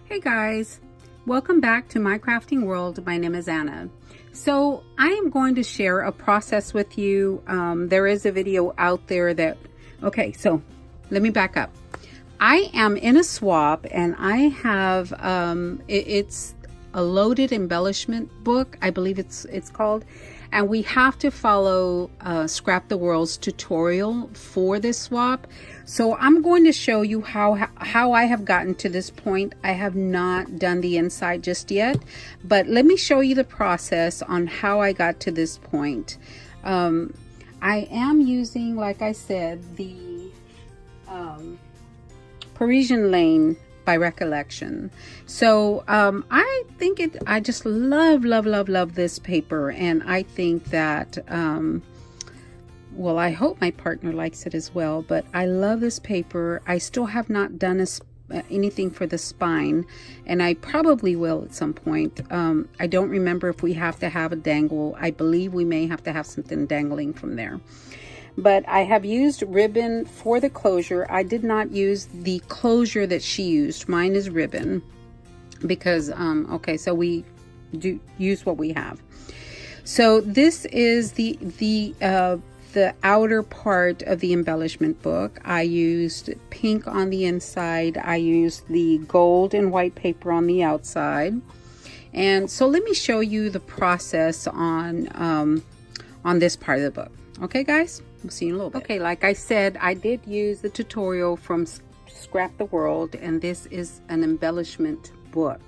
Hey guys, welcome back to my crafting world. My name is Anna. So I am going to share a process with you. There is a video out there that, okay, so let me back up. I am in a swap and I have, it's a loaded embellishment book, I believe it's called. And we have to follow Scrap the World's tutorial for this swap. So I'm going to show you how I have gotten to this point. I have not done the inside just yet, but let me show you the process on how I got to this point. I am using, like I said, the Parisian Lane by Recollection. So I just love this paper, and I think that well, I hope my partner likes it as well, but I love this paper. I still have not done anything for the spine, and I probably will at some point. I don't remember if we have to have a dangle. I believe we may have to have something dangling from there. But I have used ribbon for the closure. I did not use the closure that she used. Mine is ribbon because, okay, so we do use what we have. So this is the outer part of the embellishment book. I used pink on the inside. I used the gold and white paper on the outside. And so let me show you the process on this part of the book. Okay, guys? We'll see you in a little bit. Okay, like I said, I did use the tutorial from Scrap the World, and this is an embellishment book.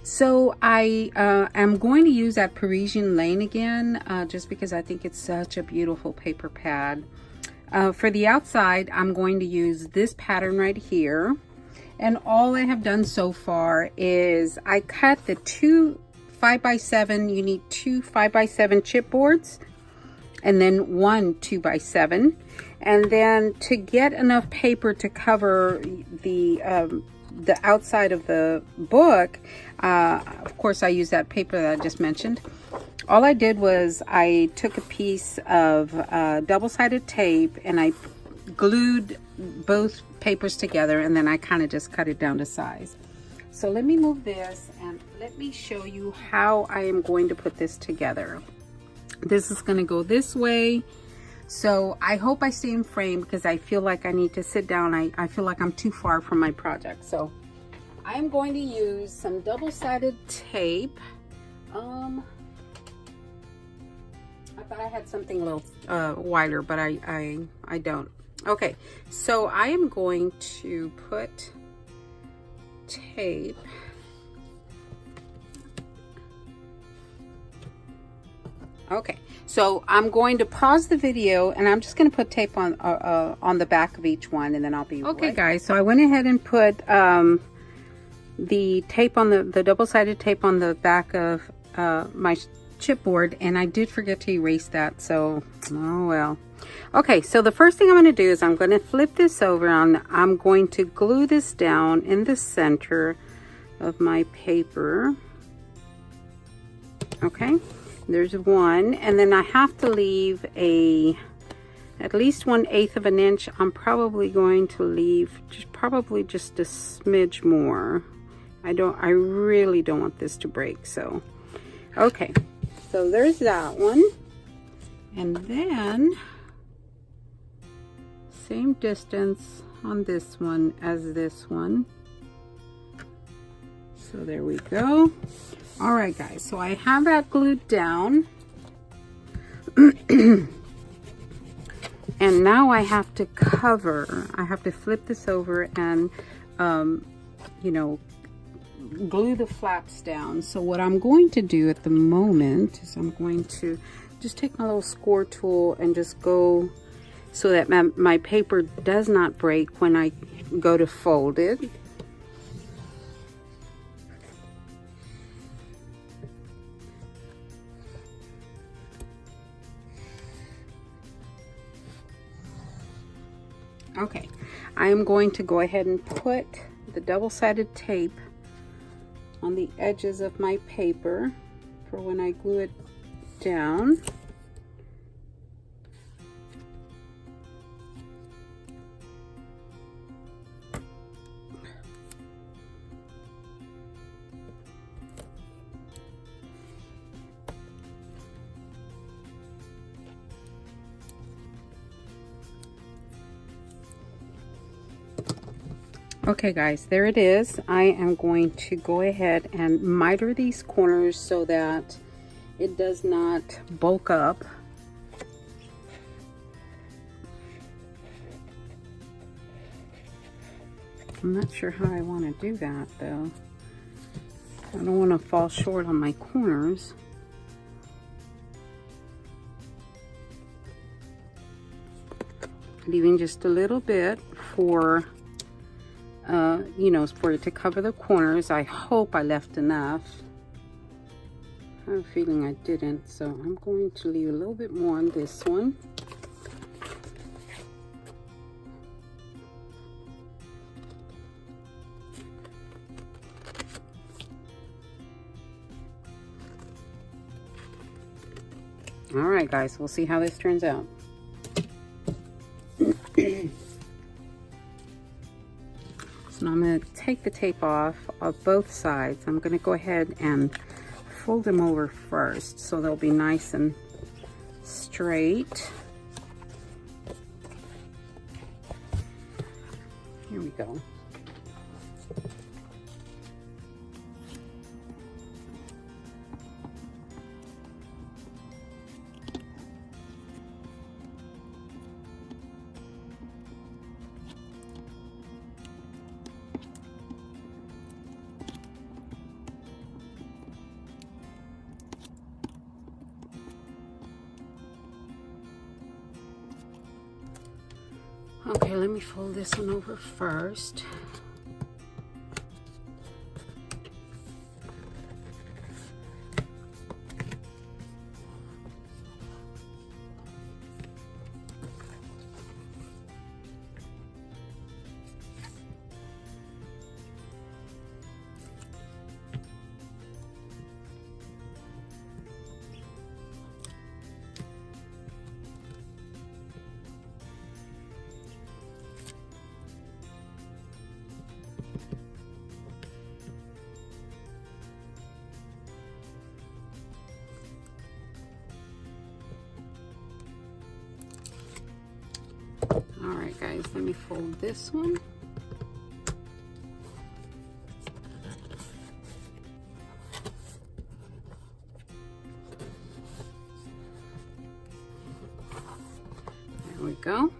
So I am going to use that Parisian Lane again, just because I think it's such a beautiful paper pad. For the outside, I'm going to use this pattern right here. And all I have done so far is I cut the two 5x7, you need two 5x7 chipboards, and then one 2x7, and then to get enough paper to cover the outside of the book, of course I use that paper that I just mentioned. All I did was I took a piece of double-sided tape and I glued both papers together, and then I kind of just cut it down to size. So let me move this and let me show you how I am going to put this together. This is going to go this way. So I hope I stay in frame because I feel like I need to sit down. I feel like I'm too far from my project. So I'm going to use some double-sided tape. I thought I had something a little wider, but I don't. Okay, so I am going to put tape. Okay, so I'm going to pause the video and I'm just going to put tape on the back of each one, and then I'll be okay, guys. So I went ahead and put the tape on the double-sided tape on the back of my chipboard, and I did forget to erase that, so oh well. Okay, so the first thing I'm going to do is I'm going to flip this over and I'm going to glue this down in the center of my paper. Okay. There's one, and then I have to leave at least 1/8 of an inch. I'm probably going to leave probably just a smidge more. I really don't want this to break. So okay, so there's that one, and then same distance on this one as this one. So there we go. All right, guys, so I have that glued down. And now I have to flip this over and, you know, glue the flaps down. So what I'm going to do at the moment is I'm going to just take my little score tool and just go so that my paper does not break when I go to fold it. Okay, I am going to go ahead and put the double-sided tape on the edges of my paper for when I glue it down. Okay guys, there it is. I am going to go ahead and miter these corners so that it does not bulk up. I'm not sure how I want to do that though. I don't want to fall short on my corners. Leaving just a little bit for you know, for it to cover the corners. I hope I left enough. I have a feeling I didn't, so I'm going to leave a little bit more on this one. All right guys, we'll see how this turns out. So now I'm going to take the tape off of both sides. I'm going to go ahead and fold them over first so they'll be nice and straight. Here we go. Okay, let me fold this one over first. All right guys, let me fold this one. There we go.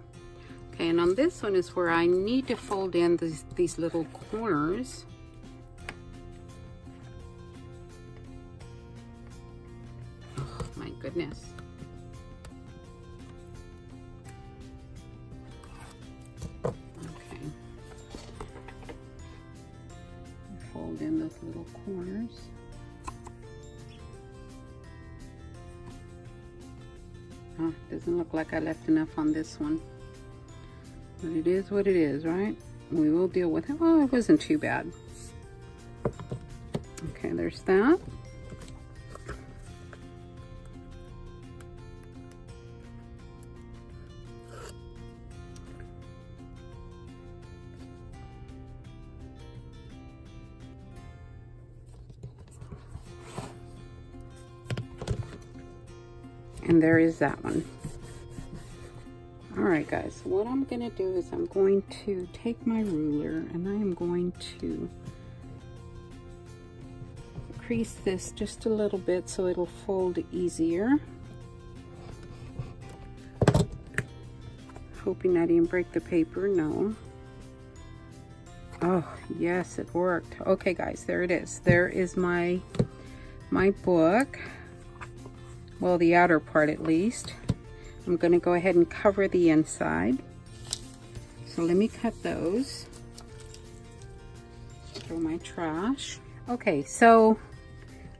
Okay, and on this one is where I need to fold in these little corners. Oh my goodness. Fold in those little corners. Oh, doesn't look like I left enough on this one. But it is what it is, right? We will deal with it. Oh, it wasn't too bad. Okay, there's that. And there is that one. All right guys, what I'm gonna do is I'm going to take my ruler and I am going to crease this just a little bit so it'll fold easier. Hoping I didn't break the paper. No. Oh yes, it worked. Okay guys, there it is. There is my book. Well, the outer part at least. I'm going to go ahead and cover the inside. So let me cut those. Throw my trash. Okay, so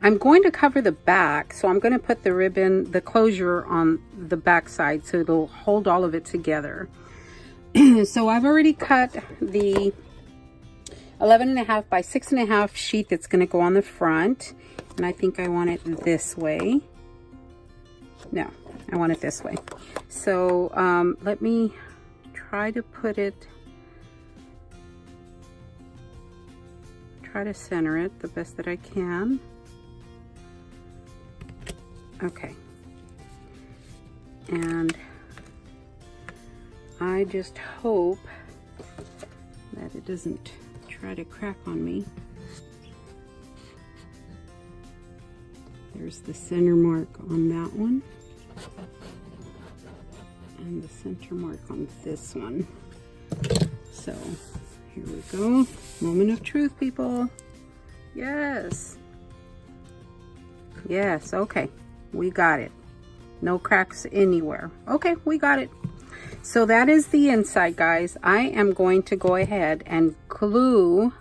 I'm going to cover the back. So I'm going to put the ribbon, the closure on the back side so it'll hold all of it together. So I've already cut the 11.5 by 6.5 sheet that's going to go on the front. And I think I want it this way. No, I want it this way. So let me try to put it, try to center it the best that I can. Okay. And I just hope that it doesn't try to crack on me. There's the center mark on that one, and the center mark on this one. So here we go. Moment of truth, people. Yes. Yes, okay. We got it. No cracks anywhere. Okay, we got it. So that is the inside, guys. I am going to go ahead and glue.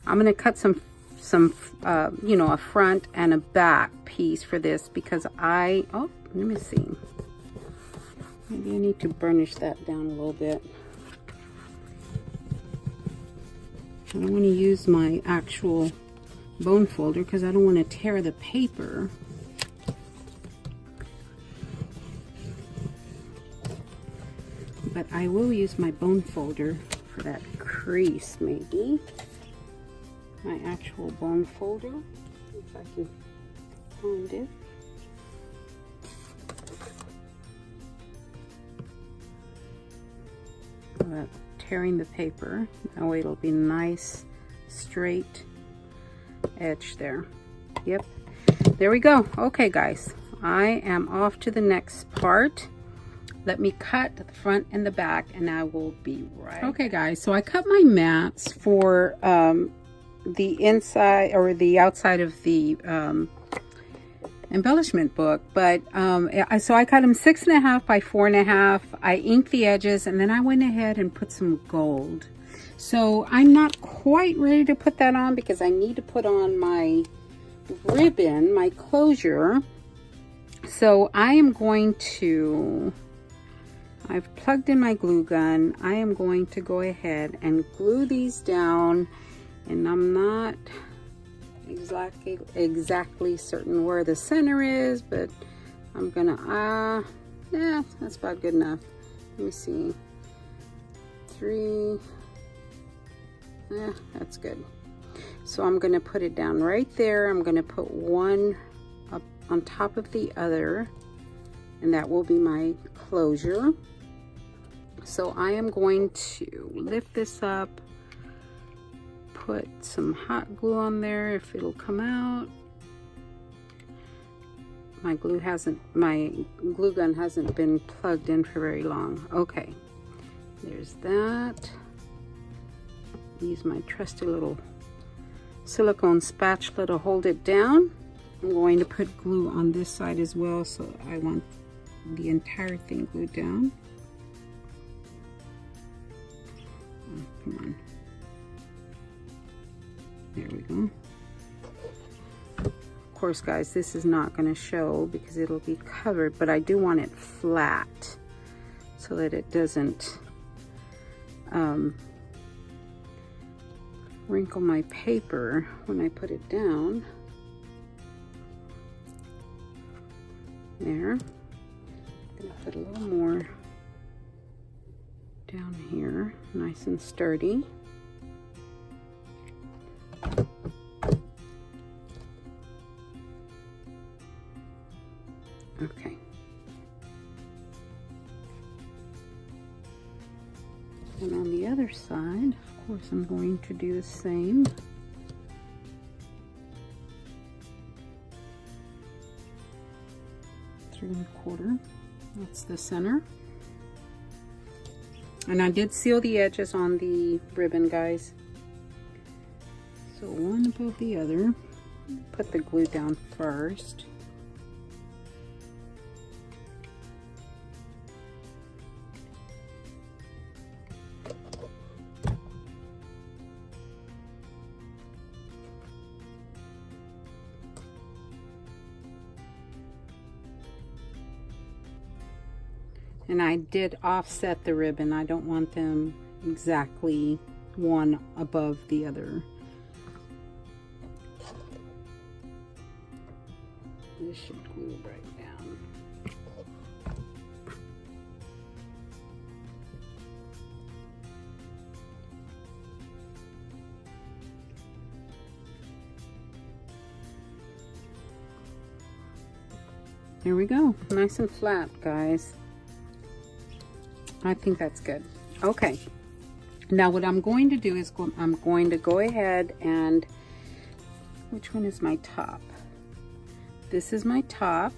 I'm going to cut some you know, a front and a back piece for this because oh, let me see. Maybe I need to burnish that down a little bit. I don't want to use my actual bone folder because I don't want to tear the paper. But I will use my bone folder for that crease, maybe. My actual bone folder, if I can find it. Without tearing the paper, that way it'll be nice, straight edge there. Yep, there we go. Okay, guys, I am off to the next part. Let me cut the front and the back, and I will be right back. Okay, guys, so I cut my mats for the inside or the outside of the embellishment book, but so I cut them 6.5 by 4.5. I inked the edges, and then I went ahead and put some gold. So I'm not quite ready to put that on because I need to put on my ribbon, my closure. So I am going to, I've plugged in my glue gun. I am going to go ahead and glue these down, and I'm not exactly certain where the center is, but I'm gonna yeah, that's about good enough. Let me see, 3, yeah, that's good. So I'm gonna put it down right there. I'm gonna put one up on top of the other, and that will be my closure. So I am going to lift this up, put some hot glue on there if it'll come out. My glue gun hasn't been plugged in for very long. Okay, there's that. Use my trusty little silicone spatula to hold it down. I'm going to put glue on this side as well, so I want the entire thing glued down. Oh, come on. There we go. Of course, guys, this is not going to show because it'll be covered, but I do want it flat so that it doesn't wrinkle my paper when I put it down. There. I'm going to put a little more down here, nice and sturdy. Okay. And on the other side, of course, I'm going to do the same. Three and a quarter. That's the center. And I did seal the edges on the ribbon, guys. So one above the other. Put the glue down first. And I did offset the ribbon. I don't want them exactly one above the other. This should glue right down. There we go. Nice and flat, guys. I think that's good. Okay, Now what I'm going to do is I'm going to go ahead and, which one is my top? This is my top.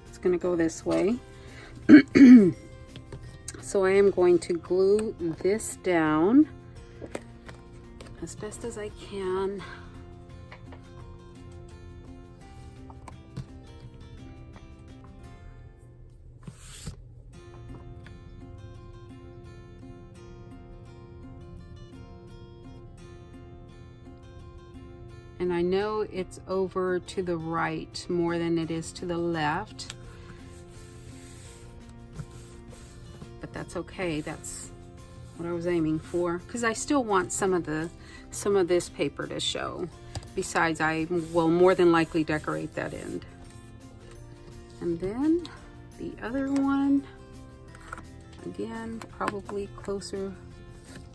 It's going to go this way. So I am going to glue this down as best as I can. And I know it's over to the right more than it is to the left. But that's okay. That's what I was aiming for, because I still want some of this paper to show. Besides, I will more than likely decorate that end. And then the other one, again, probably closer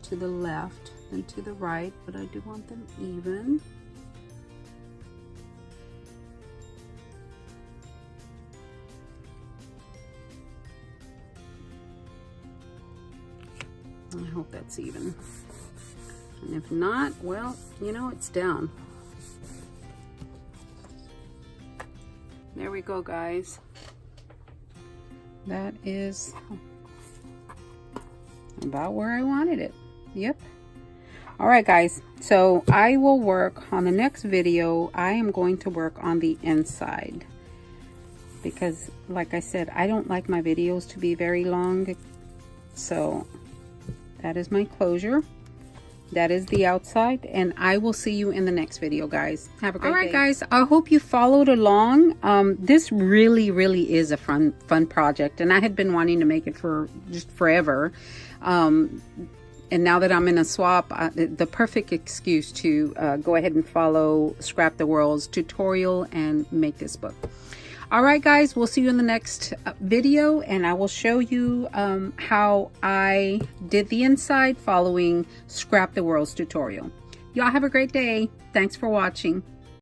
to the left than to the right, but I do want them even. I hope that's even. And if not, well, you know, it's down. There we go, guys. That is about where I wanted it. Yep. All right, guys. So I will work on the next video. I am going to work on the inside, because like I said, I don't like my videos to be very long. So that is my closure. That is the outside, and I will see you in the next video, guys. Have a great day. All right, guys, I hope you followed along. This really is a fun project, and I had been wanting to make it for just forever. And now that I'm in a swap, the perfect excuse to go ahead and follow Scrap the World's tutorial and make this book. All right, guys, we'll see you in the next video, and I will show you how I did the inside following Scrap the World's tutorial. Y'all have a great day. Thanks for watching.